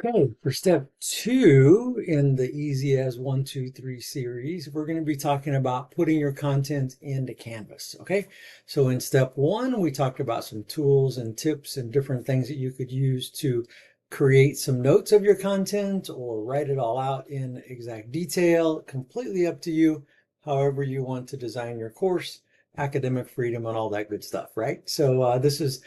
Okay, for step two in the Easy as 1, 2, 3 series, we're going to be talking about putting your content into Canvas. Okay, so in step one, we talked about some tools and tips and different things that you could use to create some notes of your content or write it all out in exact detail, completely up to you, however you want to design your course, academic freedom and all that good stuff, right? So this is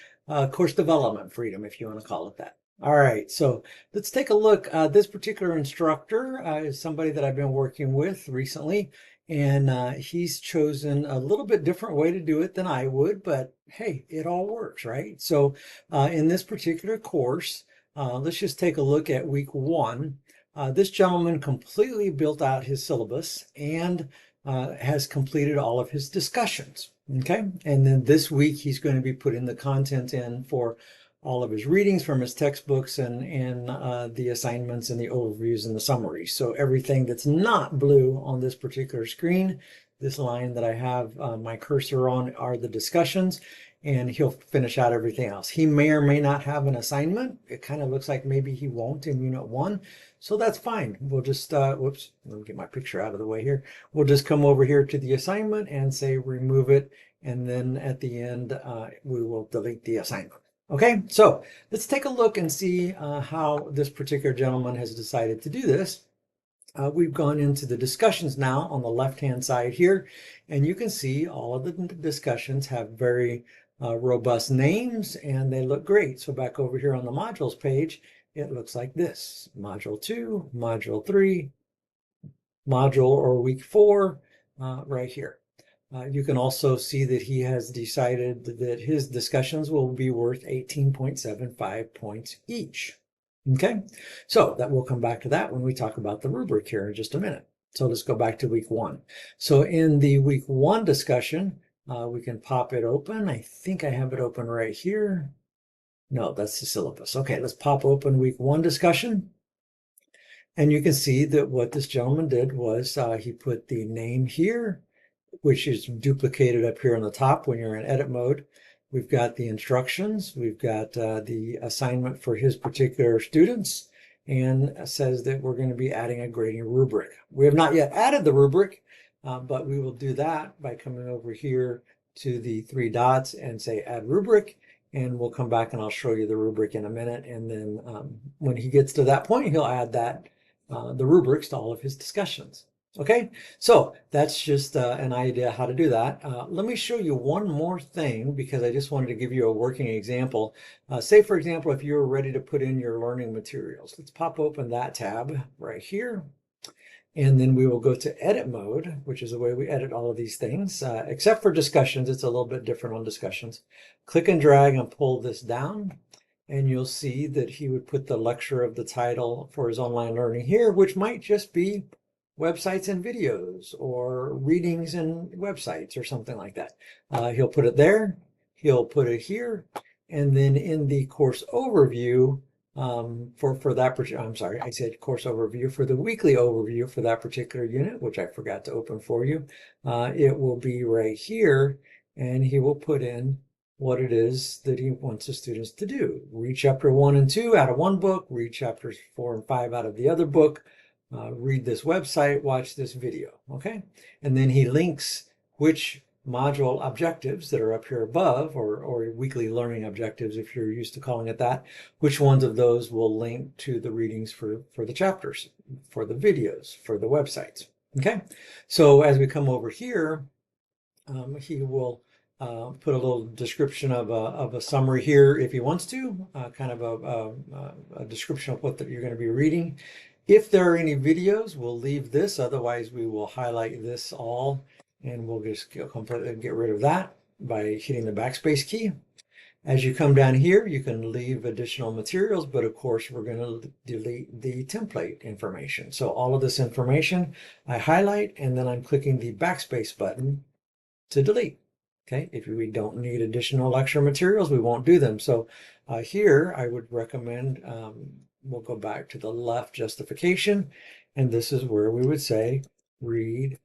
course development freedom, if you want to call it that. All right, so let's take a look. This particular instructor is somebody that I've been working with recently, and he's chosen a little bit different way to do it than I would, but hey, it all works, right? So in this particular course, let's just take a look at week one. This gentleman completely built out his syllabus and has completed all of his discussions. Okay, and then this week he's going to be putting the content in for all of his readings from his textbooks and the assignments and the overviews and the summaries. So everything that's not blue on this particular screen, this line that I have my cursor on, are the discussions, and he'll finish out everything else. He may or may not have an assignment. It kind of looks like maybe he won't in unit one. So that's fine. We'll just, whoops, let me get my picture out of the way here. We'll just come over here to the assignment and say remove it. And then at the end, we will delete the assignment. Okay, so let's take a look and see how this particular gentleman has decided to do this. We've gone into the discussions now on the left-hand side here, and you can see all of the discussions have very robust names and they look great. So back over here on the modules page, it looks like this: Module 2, Module 3, Module or Week 4, right here. You can also see that he has decided that his discussions will be worth 18.75 points each. Okay, so that we'll come back to that when we talk about the rubric here in just a minute. So let's go back to week one. So in the week one discussion, we can pop it open. I think I have it open right here. No, that's the syllabus. Okay, let's pop open week one discussion. And you can see that what this gentleman did was he put the name here, which is duplicated up here on the top when you're in edit mode. We've got the instructions, we've got the assignment for his particular students, and says that we're going to be adding a grading rubric. We have not yet added the rubric, but we will do that by coming over here to the three dots and say add rubric, and we'll come back and I'll show you the rubric in a minute. And then when he gets to that point, he'll add that the rubrics to all of his discussions. Okay, so that's just an idea how to do that. Let me show you one more thing because I just wanted to give you a working example. Say, for example, if you're ready to put in your learning materials, let's pop open that tab right here. And then we will go to edit mode, which is the way we edit all of these things, except for discussions. It's a little bit different on discussions. Click and drag and pull this down. And you'll see that he would put the lecture of the title for his online learning here, which might just be websites and videos or readings and websites or something like that. He'll put it there, he'll put it here, and then in the course overview for that particular, I'm sorry, I said course overview, for the weekly overview for that particular unit, which I forgot to open for you, it will be right here, and he will put in what it is that he wants the students to do. Read chapter 1 and 2 out of one book, read chapters 4 and 5 out of the other book, read this website, watch this video, okay? And then he links which module objectives that are up here above, or weekly learning objectives if you're used to calling it that, which ones of those will link to the readings for the chapters, for the videos, for the websites, okay? So as we come over here, he will put a little description of a summary here if he wants to, kind of a description of what you're going to be reading. If there are any videos, we'll leave this. Otherwise, we will highlight this all, and we'll just completely get rid of that by hitting the backspace key. As you come down here, you can leave additional materials, but of course, we're going to delete the template information. So all of this information I highlight, and then I'm clicking the backspace button to delete. Okay, if we don't need additional lecture materials, we won't do them. So here I would recommend, we'll go back to the left justification, and this is where we would say read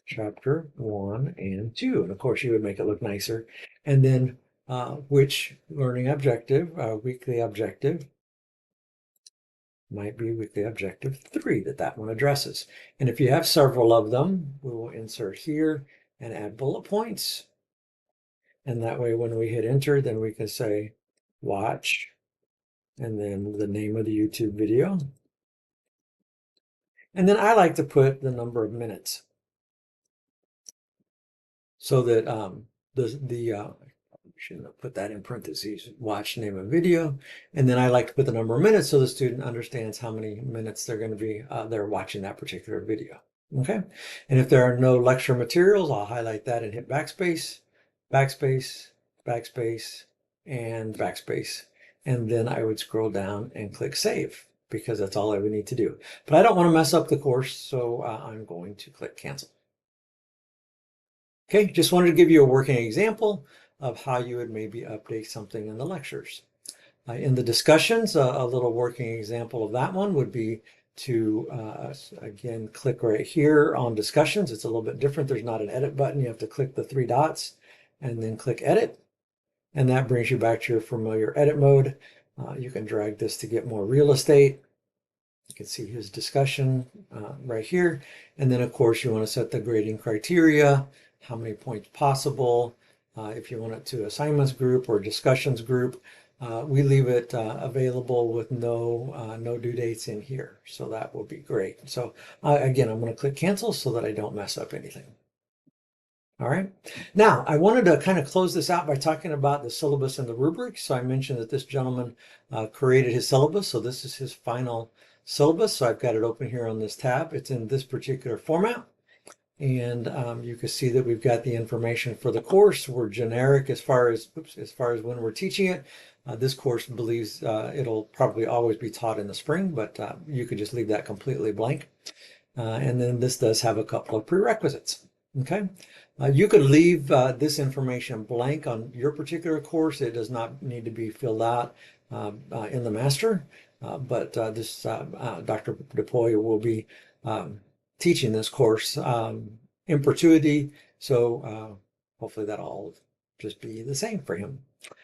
chapter 1 and 2. And of course you would make it look nicer. And then which learning objective, weekly objective, might be weekly objective 3 that one addresses. And if you have several of them, we will insert here and add bullet points. And that way when we hit enter, then we can say watch and then the name of the YouTube video. And then I like to put the number of minutes so that shouldn't have put that in parentheses, watch name of video. And then I like to put the number of minutes so the student understands how many minutes they're going to be they're watching that particular video. Okay. And if there are no lecture materials, I'll highlight that and hit backspace, backspace, backspace, and backspace. And then I would scroll down and click save because that's all I would need to do. But I don't want to mess up the course, so I'm going to click cancel. Okay, just wanted to give you a working example of how you would maybe update something in the lectures. In the discussions, a little working example of that one would be to, again, click right here on discussions. It's a little bit different. There's not an edit button. You have to click the 3 dots and then click edit. And that brings you back to your familiar edit mode. You can drag this to get more real estate. You can see his discussion right here. And then, of course, you want to set the grading criteria, how many points possible. If you want it to assignments group or discussions group, we leave it available with no due dates in here. So that will be great. So again, I'm going to click cancel so that I don't mess up anything. All right. Now, I wanted to kind of close this out by talking about the syllabus and the rubric. So I mentioned that this gentleman created his syllabus. So this is his final syllabus. So I've got it open here on this tab. It's in this particular format. And you can see that we've got the information for the course. We're generic as far as when we're teaching it. This course believes it'll probably always be taught in the spring, but you could just leave that completely blank. And then this does have a couple of prerequisites. Okay. You could leave this information blank on your particular course. It does not need to be filled out in the master, but Dr. DePoy will be teaching this course in perpetuity, so hopefully that'll all just be the same for him.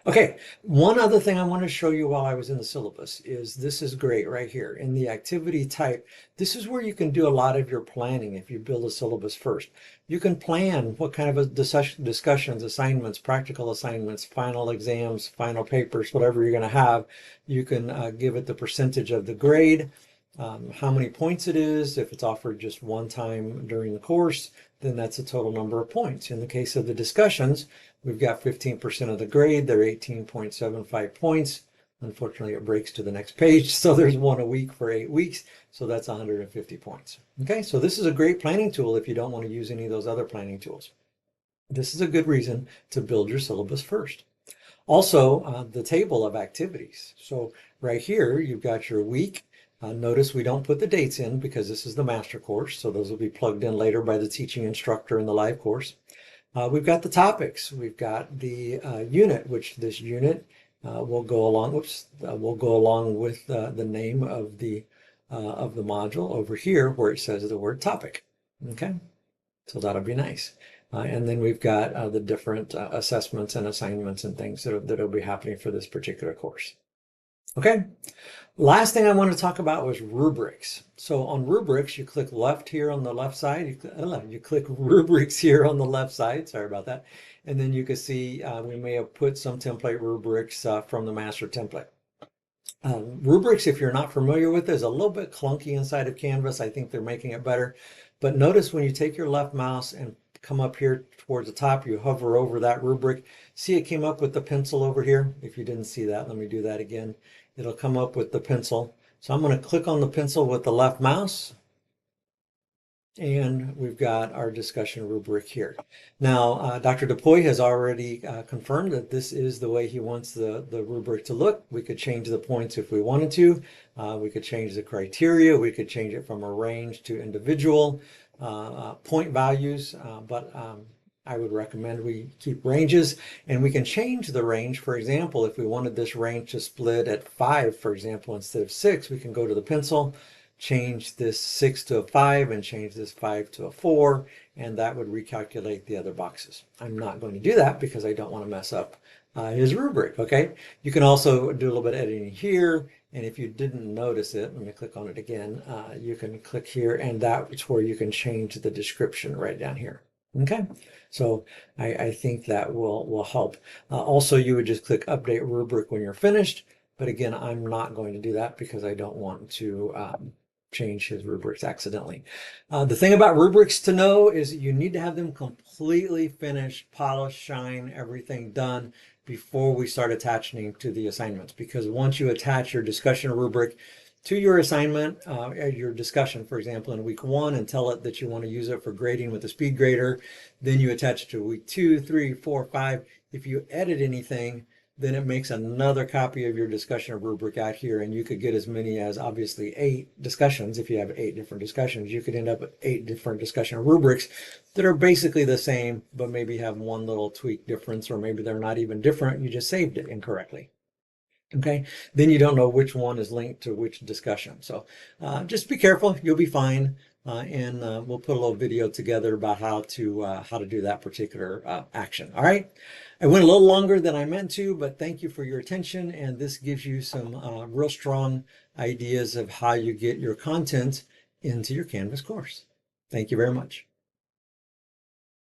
Okay, one other thing I want to show you while I was in the syllabus is this is great right here in the activity type. This is where you can do a lot of your planning if you build a syllabus first. You can plan what kind of discussions, assignments, practical assignments, final exams, final papers, whatever you're going to have. You can give it the percentage of the grade. How many points it is. If it's offered just one time during the course, then that's a total number of points. In the case of the discussions, we've got 15% of the grade. They're 18.75 points. Unfortunately, it breaks to the next page. So there's one a week for 8 weeks. So that's 150 points. Okay, so this is a great planning tool if you don't want to use any of those other planning tools. This is a good reason to build your syllabus first. Also, the table of activities. So right here, you've got your week. Notice we don't put the dates in because this is the master course, so those will be plugged in later by the teaching instructor in the live course. We've got the topics. We've got the unit, which this unit will go along. Will go along with the name of the module over here, where it says the word topic. Okay, so that'll be nice. And then we've got the different assessments and assignments and things that'll be happening for this particular course. Okay. Last thing I want to talk about was rubrics. So on rubrics, you click left here on the left side. You click rubrics here on the left side. Sorry about that. And then you can see we may have put some template rubrics from the master template. Rubrics, if you're not familiar with it, is a little bit clunky inside of Canvas. I think they're making it better. But notice when you take your left mouse and come up here towards the top, you hover over that rubric. See, it came up with the pencil over here. If you didn't see that, let me do that again. It'll come up with the pencil. So I'm going to click on the pencil with the left mouse. And we've got our discussion rubric here. Now, Dr. DePoy has already confirmed that this is the way he wants the rubric to look. We could change the points if we wanted to. We could change the criteria. We could change it from a range to individual point values. But I would recommend we keep ranges, and we can change the range. For example, if we wanted this range to split at 5, for example, instead of 6, we can go to the pencil, change this 6 to a 5 and change this 5 to a 4, and that would recalculate the other boxes. I'm not going to do that because I don't want to mess up his rubric. Okay, you can also do a little bit of editing here And if you didn't notice it, let me click on it again. You can click here, and that's where you can change the description right down here. Okay, so I think that will help. Also, you would just click Update Rubric when you're finished. But again, I'm not going to do that because I don't want to change his rubrics accidentally. The thing about rubrics to know is you need to have them completely finished, polished, shine, everything done before we start attaching to the assignments. Because once you attach your discussion rubric to your assignment, your discussion, for example, in week 1 and tell it that you want to use it for grading with a speed grader, then you attach it to week 2, 3, 4, 5. If you edit anything, then it makes another copy of your discussion rubric out here, and you could get as many as obviously 8 discussions. If you have 8 different discussions, you could end up with 8 different discussion rubrics that are basically the same, but maybe have one little tweak difference, or maybe they're not even different. You just saved it incorrectly. Okay, then you don't know which one is linked to which discussion. So just be careful, you'll be fine. And we'll put a little video together about how to do that particular action. All right, I went a little longer than I meant to, but thank you for your attention. And this gives you some real strong ideas of how you get your content into your Canvas course. Thank you very much.